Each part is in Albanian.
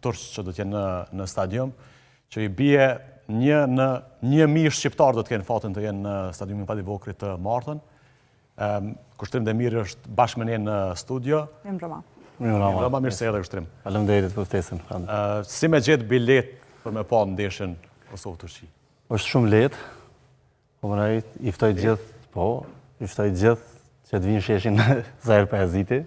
turq që do t'jenë në stadium, që i bie 1.000 shqiptar do t'kenë fatin të jenë në stadiumin Padi Vokrit të martën. Kushtrim Demiri është bashkë me ne në studio. Mirëmbrëma, mirë se edhe kushtrim. Faleminderit për ftesën. Si me gjetë bilet për me pa ndeshjen Kosovë-Turqi? Është shumë lehtë. Po më i ftoj gjithë që të vinë sheshin Zahir Pajaziti.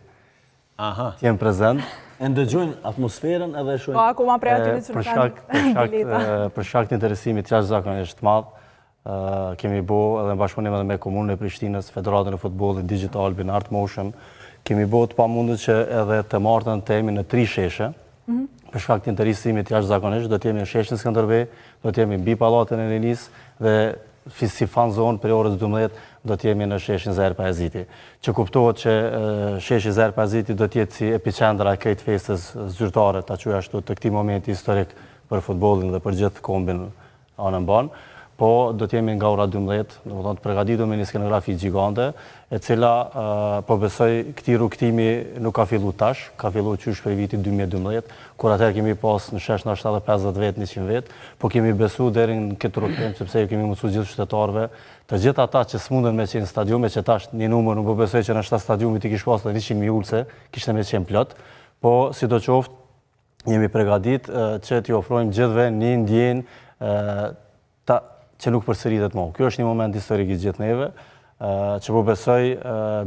Të jenë prezent. E ndëgjojnë atmosferën edhe shojnë. Po, akoma prej aty që kanë bileta. Për shkak të interesimit jashtëzakonisht të madh, kemi edhe në bashkëpunim edhe me Komunën e Prishtinës, Federatën e Futbollit Digital, Art Motion, kemi bërë të pamundur që edhe të martën të jemi në 3 sheshe. Për shkak të interesimit jashtëzakonisht, do të jemi në sheshin Skënderbej, do të jemi mbi Pallatin e Rinis dhe si fan zone për orës 12 do të jemi në sheshin Zahir Pajaziti. Që kuptohet që sheshi Zahir Pajaziti do të jetë si epicendra e këtij festës zyrtare, ta quaj ashtu, të këtij momenti historik për futbollin dhe për gjithë kombin anën banë. Po do të jemi nga ora 12, do të përgatitur me një skenografi gjigante, e cila po besoj këtij rrugtimi nuk ka filluar tash, ka filluar qysh prej vitit 2012, kur atëherë kemi pas në shesh në 50 vetë, 100 vetë, po kemi besu deri në këtë rrugtim sepse kemi mësuar gjithë qytetarëve, të gjithë ata që smunden me qenë stadiume, që tash një numër nuk po besoj që në 7 stadiumit i kish pas 100.000 ulse, kishte me qenë plot, po sidoqoftë jemi përgatitur që t'i ofrojmë gjithëve një ndjenjë që nuk përsëritet më. Kjo është një moment historik i gjithë neve, që po besoj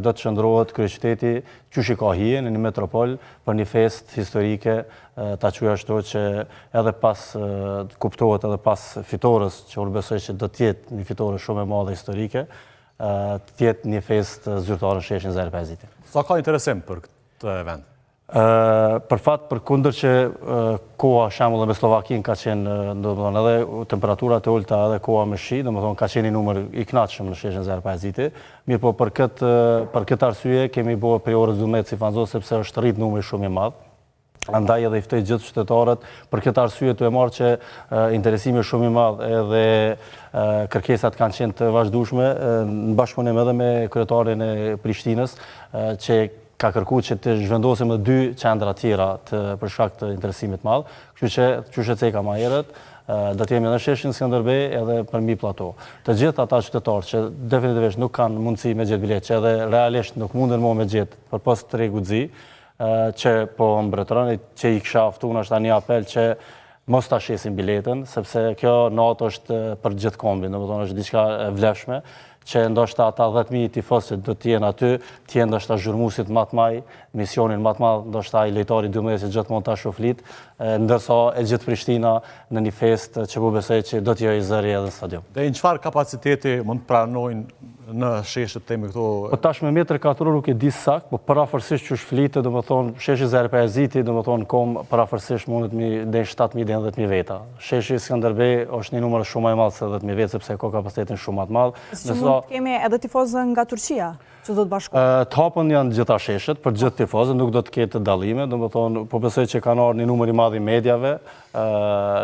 do të qëndrohet kryeqyteti qysh i ka hije në një metropol për një fest historike, ta quaj ashtu që edhe pas kuptohet edhe pas fitores, që unë besoj që do të jetë një fitore shumë e madhe historike, të jetë një fest zyrtar në sheshin Zahir Pajaziti. Sa ka interesim për këtë event? Për fat, për kundër që koha shembull me Slovakin ka qenë edhe temperaturat e ulta edhe koha me shi, ka qenë një numër i kënaqshëm në sheshin Zahir Pajaziti. Mirë po për këtë arsye kemi bërë prej orës 12 si fanzo sepse është rrit numri shumë i madh. Andaj edhe i ftoj gjithë qytetarët për këtë arsye të e marrë që interesimi është shumë i madh edhe kërkesat kanë qenë të vazhdueshme në bashkëpunim edhe me kryetarin e Prishtinës që ka kërkuar që të zhvendosim edhe 2 qendra tjera për shkak të interesimit të madh, kështu që ceka më herët, do të jemi në sheshin Skënderbej edhe për mbi plato. Të gjithë ata qytetarë që definitivisht nuk kanë mundësi me gjetë bilet, që edhe realisht nuk munden më me gjetë përpos tregu zi, që po mbretëroni, që i kisha ftuar është një apel që mos ta shesin biletën, sepse kjo natë është për gjithë kombin, domethënë është diçka e vlefshme, që ndoshta ata 10.000 tifozë do të jenë aty, të jenë ndoshta zhurmuesit më të mëdhenj, misionin më të madh, ndoshta ai lejtari 12 që gjithmonë ta shoflit, ndërsa e gjithë Prishtina në një fest që po besoj që do të jojë zëri edhe në stadium. Dhe në çfarë kapaciteti mund të pranojnë në sheshet temi këto? Po tash me metër katror nuk e di sakt, po parafërsisht që flitet, domethënë sheshi Zahir Pajaziti, domethënë kom parafërsisht mundet deri 7.000 deri 10.000 veta. Sheshi Skënderbej është një numër shumë më i madh se 10.000 vetë sepse ka kapacitetin shumë më të madh. Kemi edhe tifozë nga Turqia që do të bashkohen. Të hapën janë gjitha sheshet, për gjithë tifozët, nuk do të ketë dallime, domethënë po besoj që kanë ardhur një numër i madh i mediave.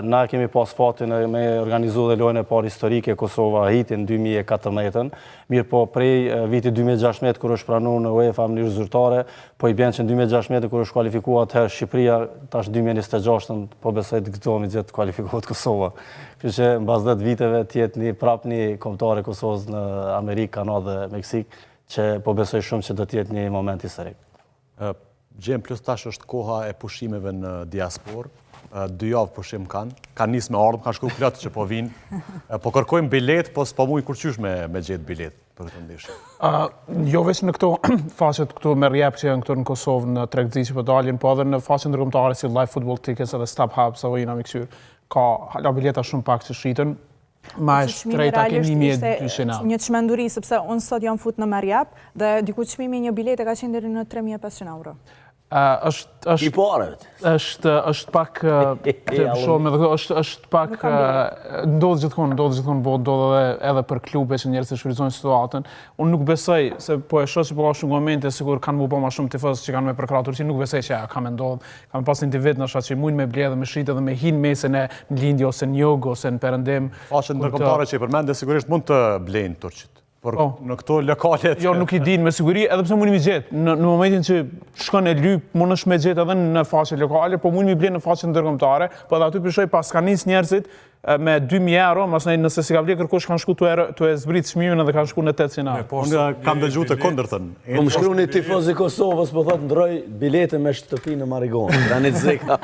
Na kemi pas fatin me organizuar dhe lojën e parë historike Kosova-Haiti në 2014, mirë po prej vitit 2016 kur është pranuar në UEFA në mënyrë zyrtare, po i bën që në 2016 kur është kualifikuar atëherë Shqipëria, tash 2026 po besoj të gëzohemi gjithë kualifikohet Kosova. Kështu që mbas 10 viteve të jetë një kombëtare Kosovës në Amerikë, Kanadë dhe Meksik, që po besoj shumë që do të jetë një moment historik. Gjem plus tash është koha e pushimeve në diasporë. 2 javë pushim kanë nisë me ardhmë, kanë shku plot që po vinë. Po kërkojmë bilet, po s'po muj kur qysh me gjetë bilet për këtë ndeshje. Jo vetëm në këto faqet këtu me rjep që janë këtu në Kosovë në tregëzi që po dalin, po edhe në faqen ndërkombëtare si Live Football Tickets edhe StubHub sa vjen me këtyr. Ka hala bileta shumë pak që shiten. Ma është trejta ke 1.200. Një çmenduri sepse unë sot jam fut në Merjap dhe diku çmimi një bilete ka qenë deri në 3.500 euro. është pak është pak ndodh gjithmonë edhe për klube që njerëzit shfrytëzojnë situatën. Unë nuk besoj se po e shoh se po ka shumë momente sikur kanë më shumë tifozë që kanë me përkrahur Turqin, nuk besoj që ka më ndodh. Kanë pas individ në shat që mund me bledh dhe me shit edhe me hin mesën e lindje ose në jog ose në perëndim. Faqen ndërkombëtare që i përmendë sigurisht mund të blejnë turqit. Por në këto lokalet... Jo, nuk i din me siguri, edhe pse mundi mi gjetë. Në momentin që shkon e lyp, mund është me gjetë edhe në faqe lokale, po mundi mi blenë në faqe ndërkombëtare, po edhe aty përshoj pas ka nis njerëzit me 2.000 euro, masnej nëse si ka vlerë kërkosh kanë shku të e zbrit çmimin edhe kanë shku në 800 euro. Unë kam dëgju të kundërtën. Po më shkru një tifoz i Kosovës, po thotë ndroj bilete me shtëpi në Marigon. Granit Zeka.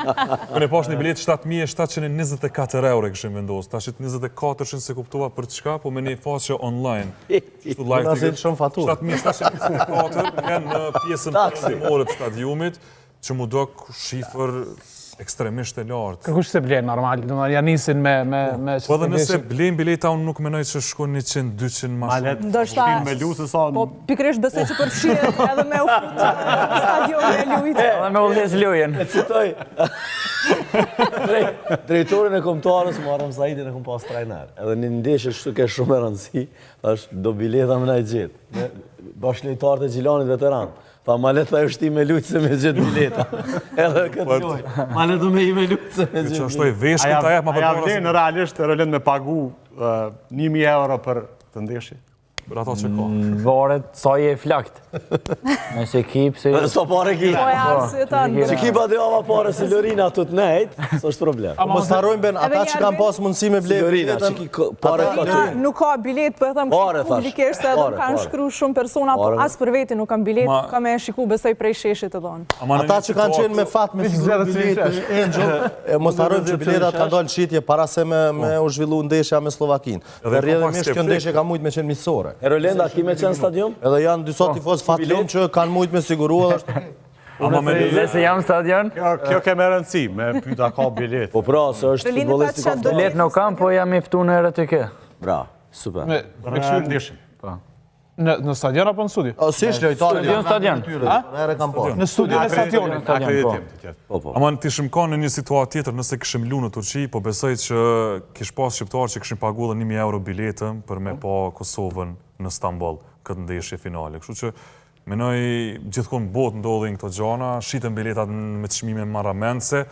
Unë e pash një bilet 7.724 euro këshim vendos. Tash 24 se kuptova për çka, po me një faqe online. Kështu live ticket. shumë faturë. 7.724 janë në pjesën partimore të stadiumit, që mu dok shifër ekstremisht e lartë. Kërkush se blenë normal, ja nisin me... Po edhe nëse blenë bileta, unë nuk menoj që shkon 100-200 ma shumë. Ndoshta, me lutë sa... po pikërisht besoj që përfshihet edhe me u fut stadioni e lujtë. Edhe me udhëz lujen. E citoj. Drejtorin e kombëtarës Muharrem Saidin e kom pas trajner. Edhe një ndeshje kështu ke shumë e rëndësi, është do bileta më na i gjetë. Bashkëlojtarët e Gjilanit veteran. Tha, ma le të shti me lujtë se me gjithë bileta. Edhe këtë loj. Ma le të me i me lujtë se me gjithë bileta. Që ashtu e veshkët aja ma Aja përpara... vlenë realisht Roland me pagu 1.000 euro për të ndeshje. Për ato që ka. Varet sa je flakt. Nëse kip se... Sa pare ki. Po e arsyeton. Që ki ba dhe ava pare se Lorina të të nejt, së është problem. Mos harrojmë ben, ata që kanë pas mundësi me ble Lorina, që ki pare ka të... Nuk ka bilet, po e them Pare, thash. publikisht se edhe Pare, kanë pare. shkru shumë persona, po as për veti nuk kanë bilet, ka me shiku besoj prej sheshit të dhonë. Ata që kanë qenë me fat me siguri bilete, Angel, mos harrojmë që biletat kanë dalë shitje para se me u zhvillu ndeshja me Slovakin. Dhe rrjedhimisht kjo ndeshje ka mujt me qenë miqësore. E Rolenda, ki me qenë stadium? Edhe janë disa tifoz fatlum që kanë mujt me sigurua edhe Nëse jam stadion, Kjo ke me rëndësi, me pyta ka bilet. Po pra, se është Rolindi futbollisti ka qenë bilet nuk kam, po jam i ftu në herë të kë. Bra, super. Me kështu ndeshje. Në stadion apo në studio? si është lojtari. Stadion. Herë kam pas. Në studio e stadionit. Akreditim të tjetë. Po. Aman ti shim ka në një situatë tjetër nëse kishim lu në Turqi, po besoj që kish pas shqiptarë që kishin pagu edhe 1.000 euro biletën për me pa Kosovën në Stamboll këtë ndeshje finale. Kështu që menoj gjithkohë botë ndodhin këto gjana, shiten biletat me çmime marramendse.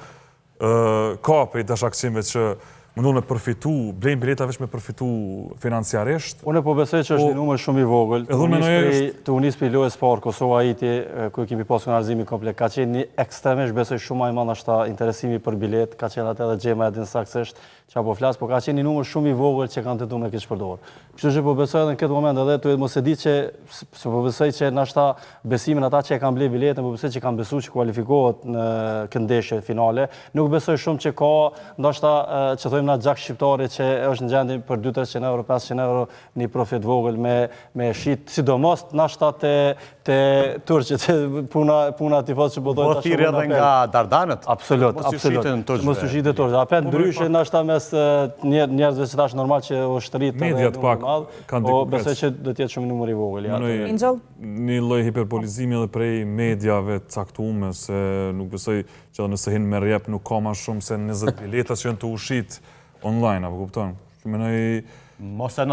Ka prej dashakësimve që mundon me përfitu, blejnë bileta veç me përfitu financiarisht. Unë po besoj që është një numër shumë i vogël. Të unis për lojës parë Kosova-Haiti, ku kemi pas organizimi komplet, ka qenë një ekstremisht besoj shumë më i madh ashta interesimi për bilet, ka qenë atë edhe Xhema e din saktësisht që apo flas, po ka qenë një numër shumë i vogël që kanë tentuar me kish përdorur. Kështu që po besoj edhe në këtë moment edhe tu mos e di që po besoj që nashta besimin ata që e kanë bler biletën, po besoj që kanë besuar që kualifikohet në këtë ndeshje finale. Nuk besoj shumë që ka ndoshta që thojmë na gjak shqiptari që është në gjendje për 200-300 euro, 500 euro një profit vogël me shit, sidomos nashta te turqit, puna tifoz që bodojnë Po thirrje edhe nga Dardanët. Absolut. Mos u shitet turqit. Apet ndryshe nashta mes njerëzve që tash normal që u shtrit Mediat pak kanë po diku. besoj që do të jetë shumë numër i vogël. Angel? Një lloj hiperbolizimi edhe prej mediave të caktuar se nuk besoj që edhe nëse hin me rrjep nuk ka më shumë se 20 bileta që janë të ushit online, apo kupton? Menoj Mos e nën